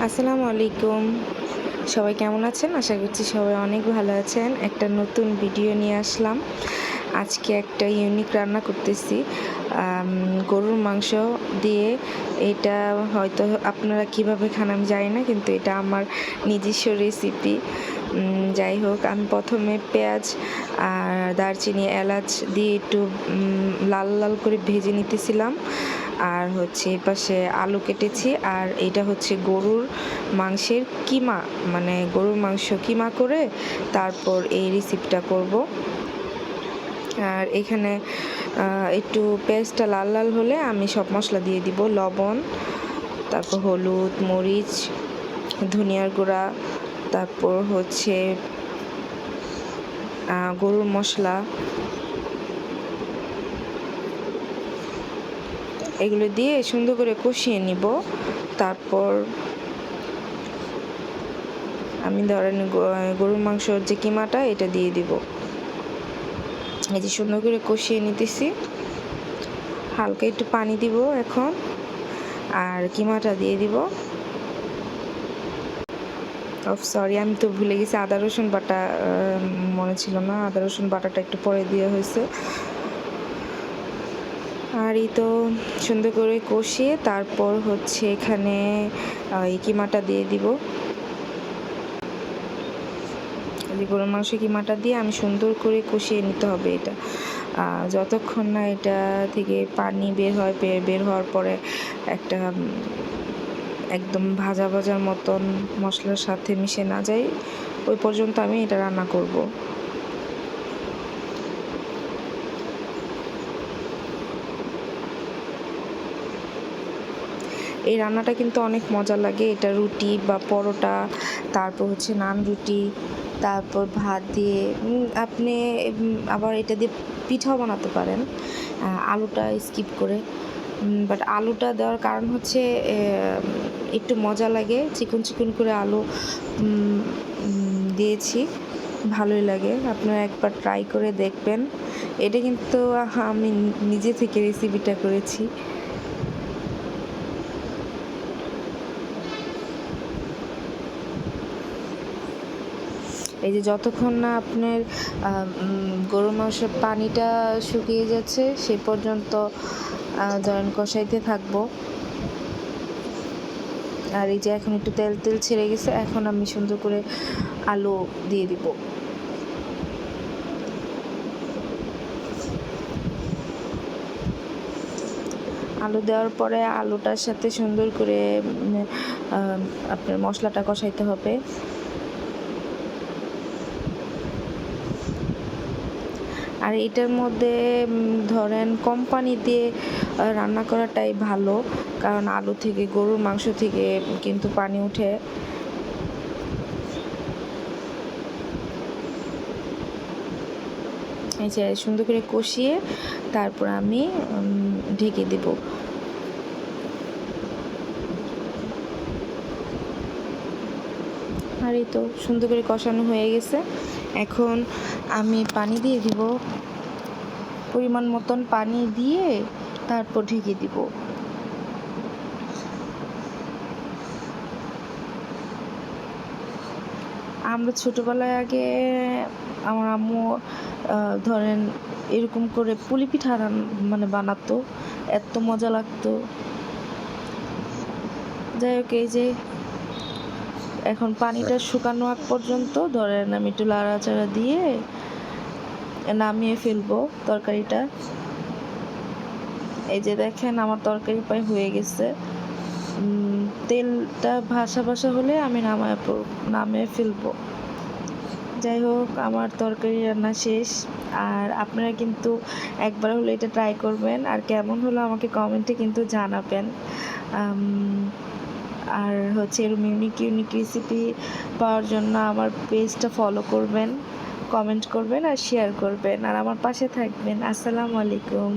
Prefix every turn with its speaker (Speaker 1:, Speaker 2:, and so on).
Speaker 1: আসসালামু আলাইকুম। সবাই কেমন আছেন? আশা করছি সবাই অনেক ভালো আছেন। একটা নতুন ভিডিও নিয়ে আসলাম। আজকে একটা ইউনিক রান্না করতেছি। গরুর মাংস দিয়ে। এটা হয়তো আপনারা কিভাবে খান আমি জানি না, কিন্তু এটা আমার নিজস্ব রেসিপি। যাই হোক, আমি প্রথমে পেঁয়াজ আর দারচিনি, এলাচ দিয়ে একটু লাল লাল করে ভেজে নিতেছিলাম। আর হচ্ছে এপাশে আলু কেটেছি, আর এটা হচ্ছে গরুর মাংসের কিমা, মানে গরুর মাংস কিমা করে তারপর এই রেসিপিটা করব। আর এখানে একটু পেঁয়াজটা লাল লাল হলে আমি সব মশলা দিয়ে দিব, লবণ, তারপর হলুদ, মরিচ, ধনিয়ার গুঁড়া, তারপর হচ্ছে গরুর মশলা, এগুলো দিয়ে সুন্দর করে কষিয়ে নিব। তারপর আমি ধরেন গরুর মাংসর যে কিমাটা এটা দিয়ে দিব। এই যে সুন্দর করে কষিয়ে নিতেছি, হালকা একটু পানি দিব এখন, আর কিমাটা দিয়ে দিব। সরি, আমি তো ভুলে গেছি, আদা রসুন বাটা মনে ছিল না, আদা রসুন বাটাটা একটু পরে দেওয়া হয়েছে। আর এই তো সুন্দর করে কষিয়ে তারপর হচ্ছে এখানে এই কিমাটা দিয়ে দিব। গরুর মাংস কিমাটা দিয়ে আমি সুন্দর করে কষিয়ে নিতে হবে এটা, যতক্ষণ না এটা থেকে পানি বের হওয়ার পরে একটা একদম ভাজা ভাজার মতন মশলার সাথে মিশে না যায়, ওই পর্যন্ত আমি এটা রান্না করব। এই রান্নাটা কিন্তু অনেক মজা লাগে। এটা রুটি বা পরোটা, তারপর হচ্ছে নান রুটি, তারপর ভাত দিয়ে আপনি আবার এটা দিয়ে পিঠাও বানাতে পারেন, আলুটা স্কিপ করে। বাট আলুটা দেওয়ার কারণ হচ্ছে একটু মজা লাগে, চিকন চিকন করে আলু দিয়েছি, ভালোই লাগে। আপনারা একবার ট্রাই করে দেখবেন। এটা কিন্তু আমি নিজে থেকে রেসিপিটা করেছি। এই যে যতক্ষণ না আপনার গরুর মাংসের পানিটা শুকিয়ে যাচ্ছে সেই পর্যন্ত ধরেন কষাইতে থাকবো। আর এই যে এখন একটু তেল তেল ছেড়ে গেছে, এখন আমি সুন্দর করে আলু দিয়ে দিব। আলু দেওয়ার পরে আলুটার সাথে সুন্দর করে আপনার মশলাটা কষাইতে হবে। আর এটার মধ্যে ধরেন কম পানি দিয়ে রান্না করাটাই ভালো, কারণ আলু থেকে, গরুর মাংস থেকে কিন্তু পানি উঠে। এই যে সুন্দর করে কষিয়ে তারপর আমি ঢেকে দেব। আর এই তো সুন্দর করে কষানো হয়ে গেছে, এখন আমি পানি দিয়ে দিব, পরিমাণ মতন পানি দিয়ে তারপর ঢেকে দিব। আমরা ছোটোবেলায় আগে আমার আম্মু ধরেন এরকম করে পুলি পিঠা মানে বানাতো, এত মজা লাগতো। যাই হোক, এই যে এখন পানিটা শুকানো আগ পর্যন্ত ধরেন আমি একটু লাড়াচাড়া দিয়ে নামিয়ে ফেলবো তরকারিটা। এই যে দেখেন আমার তরকারি প্রায় হয়ে গেছে, তেলটা ভাসা ভাসা হলে আমি নামিয়ে ফেলবো। যাই হোক, আমার তরকারি রান্না শেষ। আর আপনারা কিন্তু একবার হলে এটা ট্রাই করবেন, আর কেমন হলো আমাকে কমেন্টে কিন্তু জানাবেন। আর হচ্ছে এরকম ইউনিক ইউনিক রেসিপি পাওয়ার জন্য আমার পেজটা ফলো করবেন, কমেন্ট করবেন আর শেয়ার করবেন, আর আমার পাশে থাকবেন। আসসালামু আলাইকুম।